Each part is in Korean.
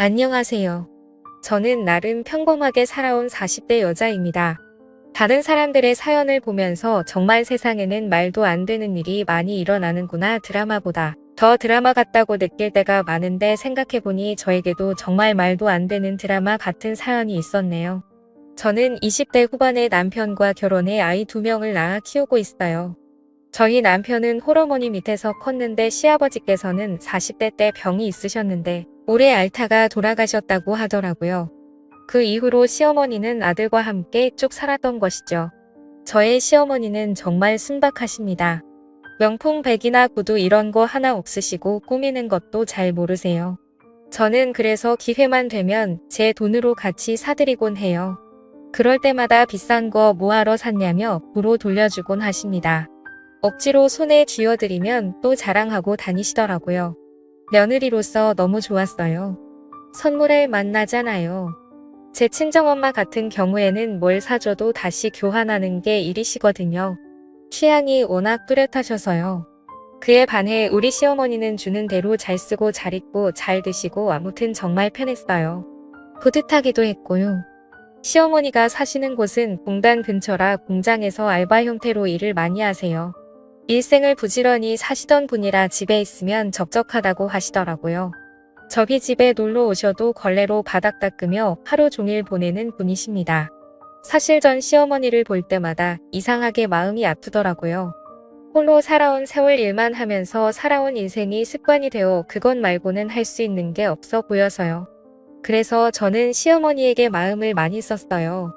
안녕하세요. 저는 나름 평범하게 살아온 40대 여자입니다. 다른 사람들의 사연을 보면서 정말 세상에는 말도 안 되는 일이 많이 일어나는구나, 드라마보다 더 드라마 같다고 느낄 때가 많은데, 생각해보니 저에게도 정말 말도 안 되는 드라마 같은 사연이 있었네요. 저는 20대 후반에 남편과 결혼해 아이 2명을 낳아 키우고 있어요. 저희 남편은 홀어머니 밑에서 컸는데, 시아버지께서는 40대 때 병이 있으셨는데 오래 앓다가 돌아가셨다고 하더라고요. 그 이후로 시어머니는 아들과 함께 쭉 살았던 것이죠. 저의 시어머니는 정말 순박하십니다. 명품 백이나 구두 이런 거 하나 없으시고 꾸미는 것도 잘 모르세요. 저는 그래서 기회만 되면 제 돈으로 같이 사드리곤 해요. 그럴 때마다 비싼 거 뭐하러 샀냐며 부로 돌려주곤 하십니다. 억지로 손에 쥐어드리면 또 자랑하고 다니시더라고요. 며느리로서 너무 좋았어요. 선물을 만나잖아요. 제 친정엄마 같은 경우에는 뭘 사줘도 다시 교환하는 게 일이시거든요. 취향이 워낙 뚜렷하셔서요. 그에 반해 우리 시어머니는 주는 대로 잘 쓰고 잘 입고 잘 드시고, 아무튼 정말 편했어요. 뿌듯하기도 했고요. 시어머니가 사시는 곳은 공단 근처라 공장에서 알바 형태로 일을 많이 하세요. 일생을 부지런히 사시던 분이라 집에 있으면 적적하다고 하시더라고요. 저희 집에 놀러 오셔도 걸레로 바닥 닦으며 하루 종일 보내는 분이십니다. 사실 전 시어머니를 볼 때마다 이상하게 마음이 아프더라고요. 홀로 살아온 세월 일만 하면서 살아온 인생이 습관이 되어 그것 말고는 할 수 있는 게 없어 보여서요. 그래서 저는 시어머니에게 마음을 많이 썼어요.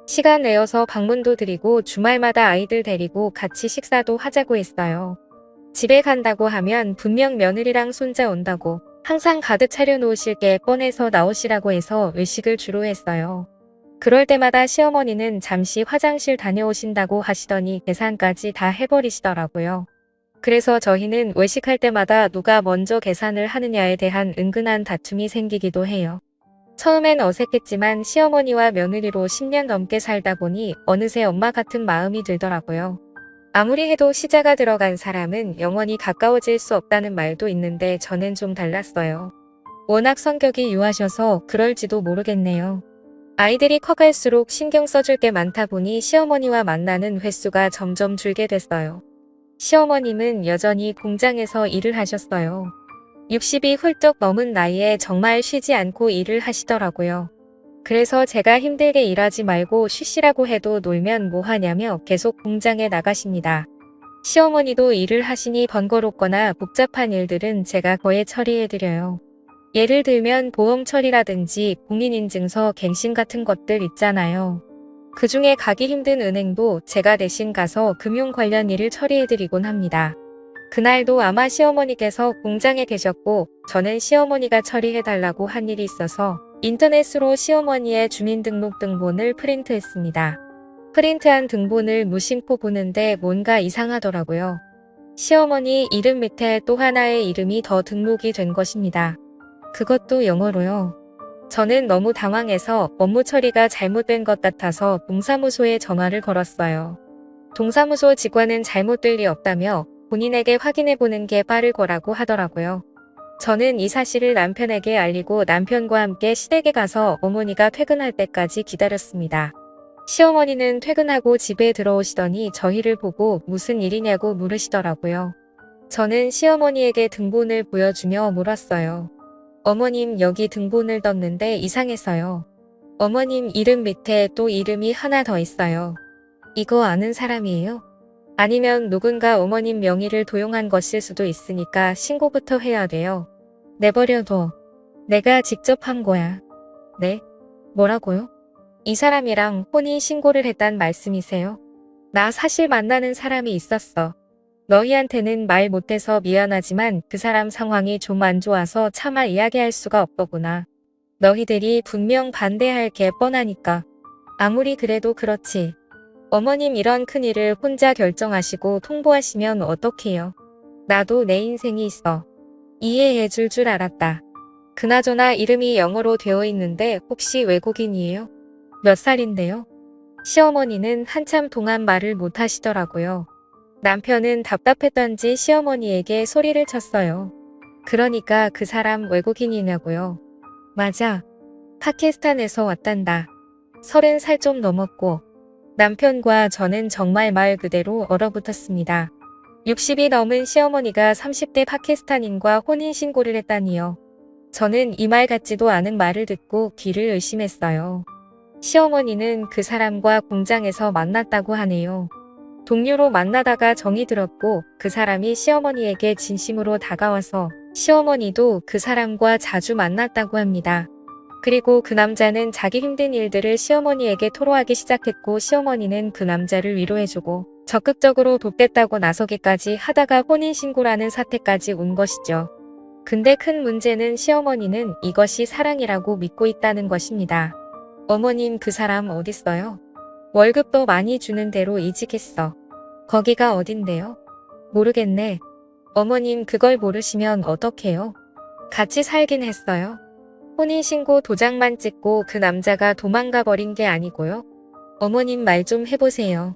시간 내어서 방문도 드리고 주말마다 아이들 데리고 같이 식사도 하자고 했어요. 집에 간다고 하면 분명 며느리랑 손자 온다고 항상 가득 차려놓으실 게 뻔해서 나오시라고 해서 외식을 주로 했어요. 그럴 때마다 시어머니는 잠시 화장실 다녀오신다고 하시더니 계산까지 다 해버리시더라고요. 그래서 저희는 외식할 때마다 누가 먼저 계산을 하느냐에 대한 은근한 다툼이 생기기도 해요. 처음엔 어색했지만 시어머니와 며느리로 10년 넘게 살다 보니 어느새 엄마 같은 마음이 들더라고요. 아무리 해도 시자가 들어간 사람은 영원히 가까워질 수 없다는 말도 있는데, 저는 좀 달랐어요. 워낙 성격이 유하셔서 그럴지도 모르겠네요. 아이들이 커갈수록 신경 써줄 게 많다 보니 시어머니와 만나는 횟수가 점점 줄게 됐어요. 시어머님은 여전히 공장에서 일을 하셨어요. 60이 훌쩍 넘은 나이에 정말 쉬지 않고 일을 하시더라고요. 그래서 제가 힘들게 일하지 말고 쉬시라고 해도 놀면 뭐하냐며 계속 공장에 나가십니다. 시어머니도 일을 하시니 번거롭거나 복잡한 일들은 제가 거의 처리해드려요. 예를 들면 보험 처리라든지 공인인증서 갱신 같은 것들 있잖아요. 그중에 가기 힘든 은행도 제가 대신 가서 금융 관련 일을 처리해드리곤 합니다. 그날도 아마 시어머니께서 공장에 계셨고, 저는 시어머니가 처리해달라고 한 일이 있어서 인터넷으로 시어머니의 주민등록등본을 프린트했습니다. 프린트한 등본을 무심코 보는데 뭔가 이상하더라고요. 시어머니 이름 밑에 또 하나의 이름이 더 등록이 된 것입니다. 그것도 영어로요. 저는 너무 당황해서 업무 처리가 잘못된 것 같아서 동사무소에 전화를 걸었어요. 동사무소 직원은 잘못될 리 없다며 본인에게 확인해보는 게 빠를 거라고 하더라고요. 저는 이 사실을 남편에게 알리고 남편과 함께 시댁에 가서 어머니가 퇴근할 때까지 기다렸습니다. 시어머니는 퇴근하고 집에 들어오시더니 저희를 보고 무슨 일이냐고 물으시더라고요. 저는 시어머니에게 등본을 보여주며 물었어요. 어머님, 여기 등본을 떴는데 이상해서요. 어머님 이름 밑에 또 이름이 하나 더 있어요. 이거 아는 사람이에요? 아니면 누군가 어머님 명의를 도용한 것일 수도 있으니까 신고부터 해야 돼요. 내버려둬. 내가 직접 한 거야. 네? 뭐라고요? 이 사람이랑 혼인신고를 했단 말씀이세요? 나 사실 만나는 사람이 있었어. 너희한테는 말 못해서 미안하지만 그 사람 상황이 좀 안 좋아서 차마 이야기할 수가 없더구나. 너희들이 분명 반대할 게 뻔하니까. 아무리 그래도 그렇지. 어머님 이런 큰일을 혼자 결정하시고 통보하시면 어떡해요. 나도 내 인생이 있어. 이해해 줄 알았다. 그나저나 이름이 영어로 되어 있는데 혹시 외국인이에요? 몇 살인데요? 시어머니는 한참 동안 말을 못 하시더라고요. 남편은 답답했던지 시어머니에게 소리를 쳤어요. 그러니까 그 사람 외국인이냐고요. 맞아. 파키스탄에서 왔단다. 30살 좀 넘었고 남편과 저는 정말 말 그대로 얼어붙었습니다. 60이 넘은 시어머니가 30대 파키스탄인과 혼인신고를 했다니요. 저는 이 말 같지도 않은 말을 듣고 귀를 의심했어요. 시어머니는 그 사람과 공장에서 만났다고 하네요. 동료로 만나다가 정이 들었고 그 사람이 시어머니에게 진심으로 다가와서 시어머니도 그 사람과 자주 만났다고 합니다. 그리고 그 남자는 자기 힘든 일들을 시어머니에게 토로하기 시작했고 시어머니는 그 남자를 위로해주고 적극적으로 돕겠다고 나서기까지 하다가 혼인신고라는 사태까지 온 것이죠. 근데 큰 문제는 시어머니는 이것이 사랑이라고 믿고 있다는 것입니다. 어머님 그 사람 어딨어요? 월급도 많이 주는 데로 이직했어. 거기가 어딘데요? 모르겠네. 어머님 그걸 모르시면 어떡해요? 같이 살긴 했어요. 혼인신고 도장만 찍고 그 남자가 도망가 버린 게 아니고요. 어머님 말 좀 해보세요.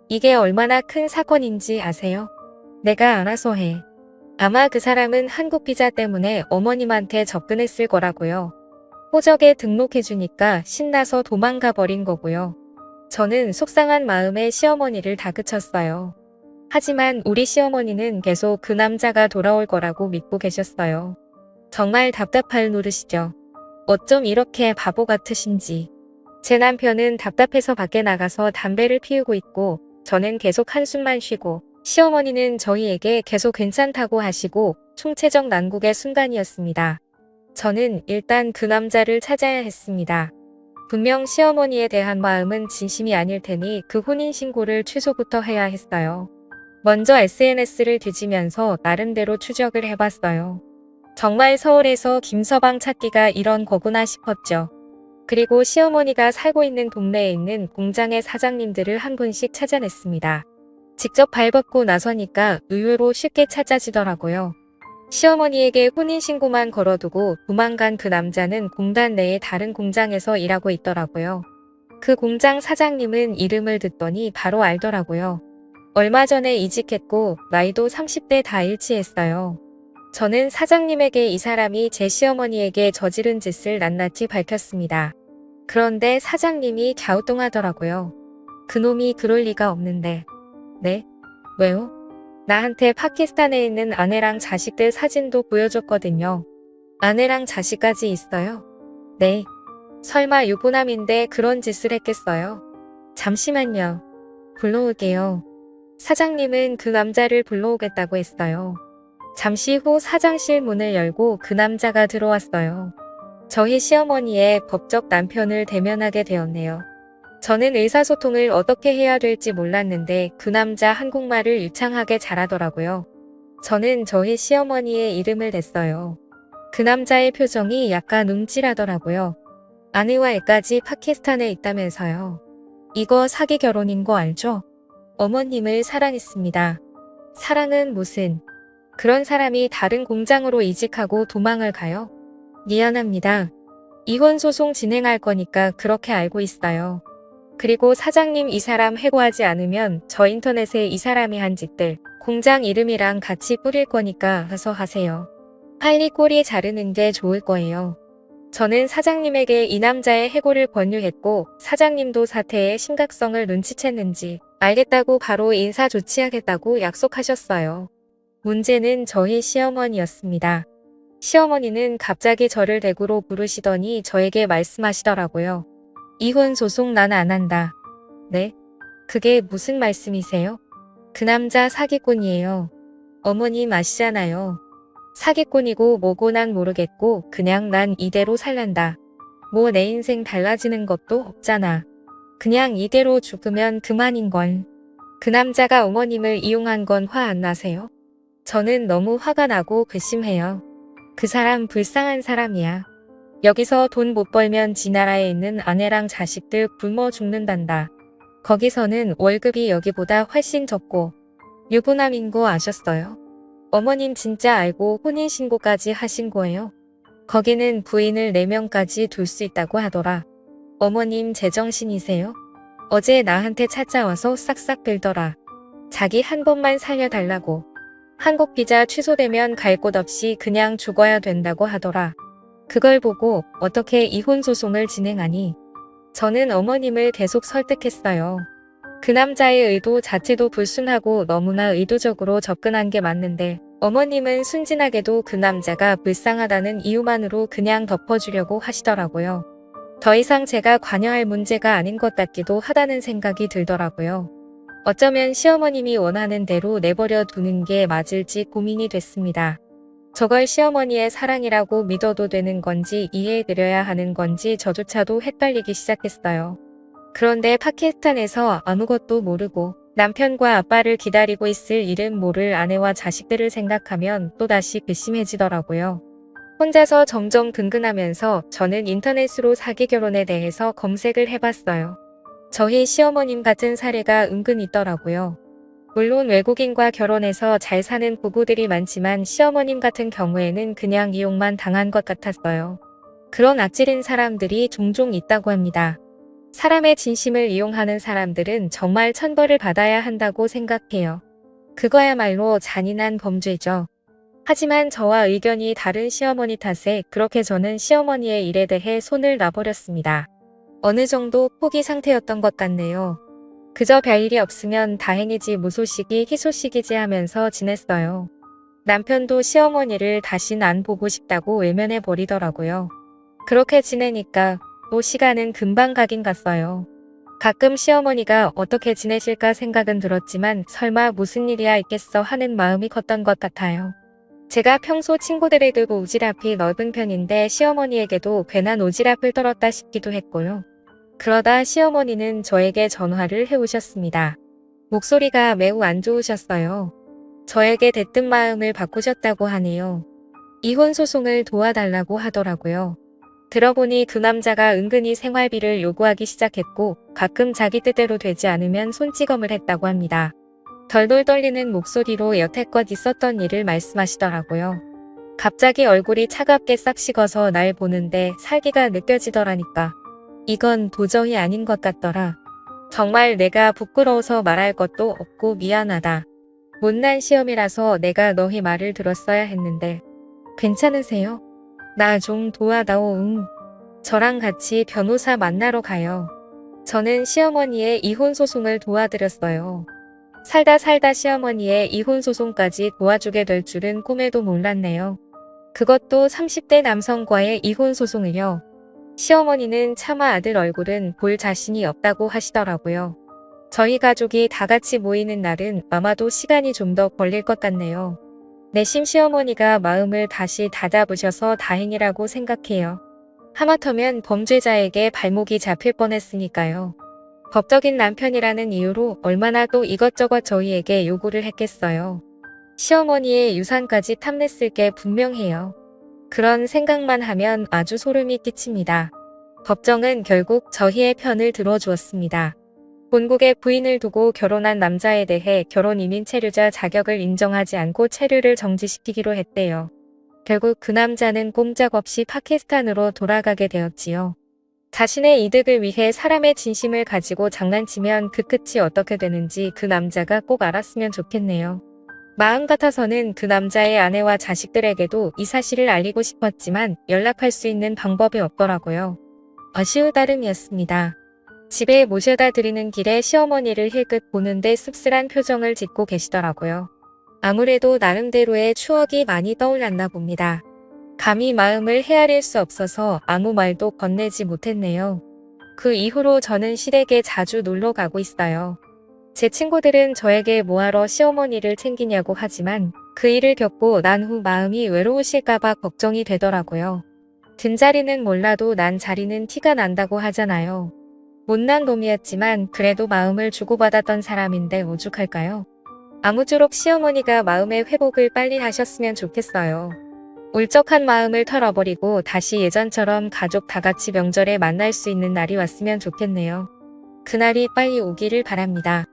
이게 얼마나 큰 사건인지 아세요? 내가 알아서 해. 아마 그 사람은 한국 비자 때문에 어머님한테 접근했을 거라고요. 호적에 등록해주니까 신나서 도망가 버린 거고요. 저는 속상한 마음에 시어머니를 다그쳤어요. 하지만 우리 시어머니는 계속 그 남자가 돌아올 거라고 믿고 계셨어요. 정말 답답할 노릇이죠. 어쩜 이렇게 바보 같으신지. 제 남편은 답답해서 밖에 나가서 담배를 피우고 있고 저는 계속 한숨만 쉬고 시어머니는 저희에게 계속 괜찮다고 하시고 총체적 난국의 순간이었습니다. 저는 일단 그 남자를 찾아야 했습니다. 분명 시어머니에 대한 마음은 진심이 아닐 테니 그 혼인신고를 취소부터 해야 했어요. 먼저 SNS를 뒤지면서 나름대로 추적을 해봤어요. 정말 서울에서 김서방 찾기가 이런 거구나 싶었죠. 그리고 시어머니가 살고 있는 동네에 있는 공장의 사장님들을 한 분씩 찾아냈습니다. 직접 발벗고 나서니까 의외로 쉽게 찾아지더라고요. 시어머니에게 혼인신고만 걸어두고 도망간 그 남자는 공단 내의 다른 공장에서 일하고 있더라고요. 그 공장 사장님은 이름을 듣더니 바로 알더라고요. 얼마 전에 이직했고 나이도 30대 다 일치했어요. 저는 사장님에게 이 사람이 제 시어머니에게 저지른 짓을 낱낱이 밝혔습니다. 그런데 사장님이 갸우뚱하더라고요. 그놈이 그럴 리가 없는데. 네? 왜요? 나한테 파키스탄에 있는 아내랑 자식들 사진도 보여줬거든요. 아내랑 자식까지 있어요? 네. 설마 유부남인데 그런 짓을 했겠어요? 잠시만요. 불러올게요. 사장님은 그 남자를 불러오겠다고 했어요. 잠시 후 사장실 문을 열고 그 남자가 들어왔어요. 저희 시어머니의 법적 남편을 대면하게 되었네요. 저는 의사소통을 어떻게 해야 될지 몰랐는데 그 남자 한국말을 유창하게 잘하더라고요. 저는 저희 시어머니의 이름을 댔어요. 그 남자의 표정이 약간 움찔하더라고요. 아내와 애까지 파키스탄에 있다면서요. 이거 사기 결혼인 거 알죠? 어머님을 사랑했습니다. 사랑은 무슨... 그런 사람이 다른 공장으로 이직하고 도망을 가요? 미안합니다. 이혼 소송 진행할 거니까 그렇게 알고 있어요. 그리고 사장님 이 사람 해고하지 않으면 저 인터넷에 이 사람이 한 짓들 공장 이름이랑 같이 뿌릴 거니까 가서 하세요. 빨리 꼬리 자르는 게 좋을 거예요. 저는 사장님에게 이 남자의 해고를 권유했고 사장님도 사태의 심각성을 눈치챘는지 알겠다고 바로 인사 조치하겠다고 약속하셨어요. 문제는 저희 시어머니였습니다. 시어머니는 갑자기 저를 대구로 부르시더니 저에게 말씀하시더라고요. 이혼 소송 난 안 한다. 네? 그게 무슨 말씀이세요? 그 남자 사기꾼이에요. 어머님 아시잖아요. 사기꾼이고 뭐고 난 모르겠고 그냥 난 이대로 살란다. 뭐 내 인생 달라지는 것도 없잖아. 그냥 이대로 죽으면 그만인걸. 그 남자가 어머님을 이용한 건 화 안 나세요? 저는 너무 화가 나고 괘씸해요. 그 사람 불쌍한 사람이야. 여기서 돈 못 벌면 지 나라에 있는 아내랑 자식들 굶어 죽는단다. 거기서는 월급이 여기보다 훨씬 적고 유부남인 거 아셨어요? 어머님 진짜 알고 혼인신고까지 하신 거예요? 거기는 부인을 4명까지 둘 수 있다고 하더라. 어머님 제정신이세요? 어제 나한테 찾아와서 싹싹 빌더라. 자기 한 번만 살려달라고. 한국 비자 취소되면 갈 곳 없이 그냥 죽어야 된다고 하더라. 그걸 보고 어떻게 이혼 소송을 진행하니? 저는 어머님을 계속 설득했어요. 그 남자의 의도 자체도 불순하고 너무나 의도적으로 접근한 게 맞는데 어머님은 순진하게도 그 남자가 불쌍하다는 이유만으로 그냥 덮어주려고 하시더라고요. 더 이상 제가 관여할 문제가 아닌 것 같기도 하다는 생각이 들더라고요. 어쩌면 시어머님이 원하는 대로 내버려 두는 게 맞을지 고민이 됐습니다. 저걸 시어머니의 사랑이라고 믿어도 되는 건지 이해해드려야 하는 건지 저조차도 헷갈리기 시작했어요. 그런데 파키스탄에서 아무것도 모르고 남편과 아빠를 기다리고 있을 이름 모를 아내와 자식들을 생각하면 또다시 괘씸해지더라고요. 혼자서 점점 근근하면서 저는 인터넷으로 사기 결혼에 대해서 검색을 해봤어요. 저희 시어머님 같은 사례가 은근 있더라고요. 물론 외국인과 결혼해서 잘 사는 부부들이 많지만 시어머님 같은 경우에는 그냥 이용만 당한 것 같았어요. 그런 악질인 사람들이 종종 있다고 합니다. 사람의 진심을 이용하는 사람들은 정말 천벌을 받아야 한다고 생각해요. 그거야말로 잔인한 범죄죠. 하지만 저와 의견이 다른 시어머니 탓에 그렇게 저는 시어머니의 일에 대해 손을 놔버렸습니다. 어느 정도 포기 상태였던 것 같네요. 그저 별일이 없으면 다행이지 무소식이 희소식이지 하면서 지냈어요. 남편도 시어머니를 다신 안 보고 싶다고 외면해 버리더라고요. 그렇게 지내니까 또 시간은 금방 가긴 갔어요. 가끔 시어머니가 어떻게 지내실까 생각은 들었지만 설마 무슨 일이야 있겠어 하는 마음이 컸던 것 같아요. 제가 평소 친구들에게도 오지랖이 넓은 편인데 시어머니에게도 괜한 오지랖을 떨었다 싶기도 했고요. 그러다 시어머니는 저에게 전화를 해오셨습니다. 목소리가 매우 안 좋으셨어요. 저에게 대뜸 마음을 바꾸셨다고 하네요. 이혼 소송을 도와달라고 하더라고요. 들어보니 그 남자가 은근히 생활비를 요구하기 시작했고 가끔 자기 뜻대로 되지 않으면 손찌검을 했다고 합니다. 덜덜 떨리는 목소리로 여태껏 있었던 일을 말씀하시더라고요. 갑자기 얼굴이 차갑게 싹 식어서 날 보는데 살기가 느껴지더라니까. 이건 도저히 아닌 것 같더라. 정말 내가 부끄러워서 말할 것도 없고 미안하다. 못난 시험이라서 내가 너희 말을 들었어야 했는데. 괜찮으세요? 나 좀 도와다오. 응. 저랑 같이 변호사 만나러 가요. 저는 시어머니의 이혼 소송을 도와드렸어요. 살다 살다 시어머니의 이혼 소송까지 도와주게 될 줄은 꿈에도 몰랐네요. 그것도 30대 남성과의 이혼 소송을요. 시어머니는 차마 아들 얼굴은 볼 자신이 없다고 하시더라고요. 저희 가족이 다 같이 모이는 날은 아마도 시간이 좀 더 걸릴 것 같네요. 내심 시어머니가 마음을 다시 다잡으셔서 다행이라고 생각해요. 하마터면 범죄자에게 발목이 잡힐 뻔했으니까요. 법적인 남편이라는 이유로 얼마나 또 이것저것 저희에게 요구를 했겠어요. 시어머니의 유산까지 탐냈을 게 분명해요. 그런 생각만 하면 아주 소름이 끼칩니다. 법정은 결국 저희의 편을 들어주었습니다. 본국에 부인을 두고 결혼한 남자에 대해 결혼 이민 체류자 자격을 인정하지 않고 체류를 정지시키기로 했대요. 결국 그 남자는 꼼짝없이 파키스탄으로 돌아가게 되었지요. 자신의 이득을 위해 사람의 진심을 가지고 장난치면 그 끝이 어떻게 되는지 그 남자가 꼭 알았으면 좋겠네요. 마음 같아서는 그 남자의 아내와 자식들에게도 이 사실을 알리고 싶었지만 연락할 수 있는 방법이 없더라고요. 아쉬울 따름이었습니다. 집에 모셔다 드리는 길에 시어머니를 힐끗 보는데 씁쓸한 표정을 짓고 계시더라고요. 아무래도 나름대로의 추억이 많이 떠올랐나 봅니다. 감히 마음을 헤아릴 수 없어서 아무 말도 건네지 못했네요. 그 이후로 저는 시댁에 자주 놀러 가고 있어요. 제 친구들은 저에게 뭐하러 시어머니를 챙기냐고 하지만 그 일을 겪고 난 후 마음이 외로우실까봐 걱정이 되더라고요. 든 자리는 몰라도 난 자리는 티가 난다고 하잖아요. 못난 놈이었지만 그래도 마음을 주고받았던 사람인데 오죽할까요? 아무쪼록 시어머니가 마음의 회복을 빨리 하셨으면 좋겠어요. 울적한 마음을 털어버리고 다시 예전처럼 가족 다 같이 명절에 만날 수 있는 날이 왔으면 좋겠네요. 그날이 빨리 오기를 바랍니다.